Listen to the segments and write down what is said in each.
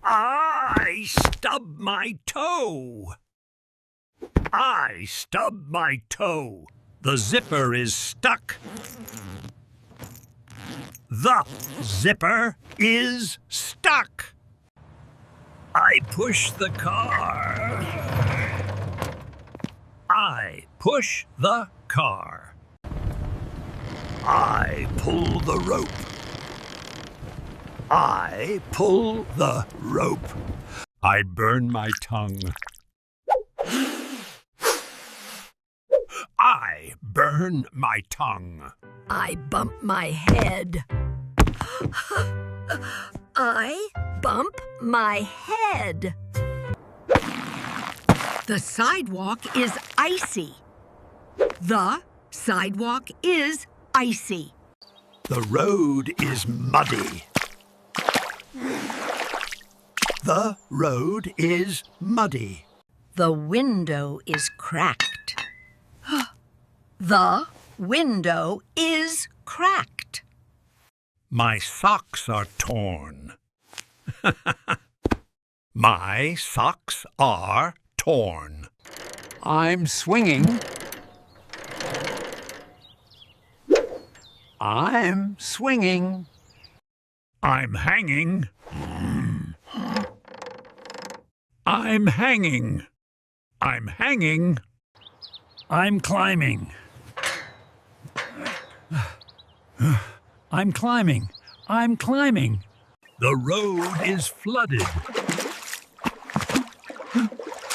I stubbed my toe. I stubbed my toe. The zipper is stuck. The zipper is stuck. I push the car. I push the car. I pull the rope. I pull the rope. I burn my tongue. I burn my tongue. I bump my head. I bump my head. The sidewalk is icy. The sidewalk is icy. The road is muddy. The road is muddy. The window is cracked. The window is cracked. My socks are torn. My socks are torn. I'm swinging. I'm swinging. I'm hanging. I'm hanging. I'm hanging. I'm climbing. I'm climbing. I'm climbing. The road is flooded.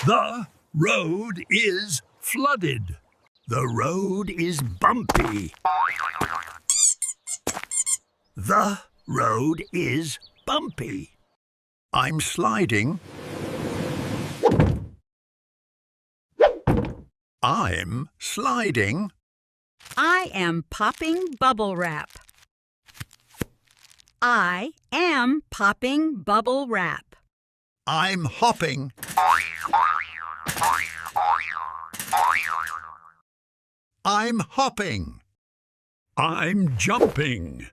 The road is flooded. The road is bumpy. The road is bumpy. I'm sliding. I'm sliding. I am popping bubble wrap. I am popping bubble wrap. I'm hopping. I'm hopping. I'm jumping.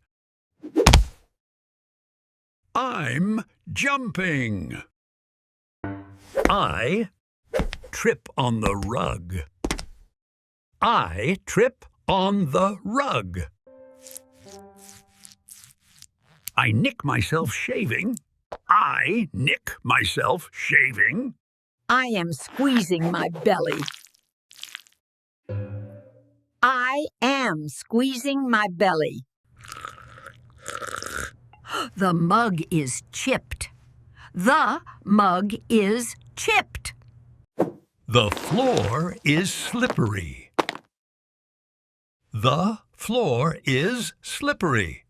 I'm jumping. I trip on the rug. I trip on the rug. I nick myself shaving. I nick myself shaving. I am squeezing my belly. I am squeezing my belly. The mug is chipped. The mug is chipped. The floor is slippery. The floor is slippery.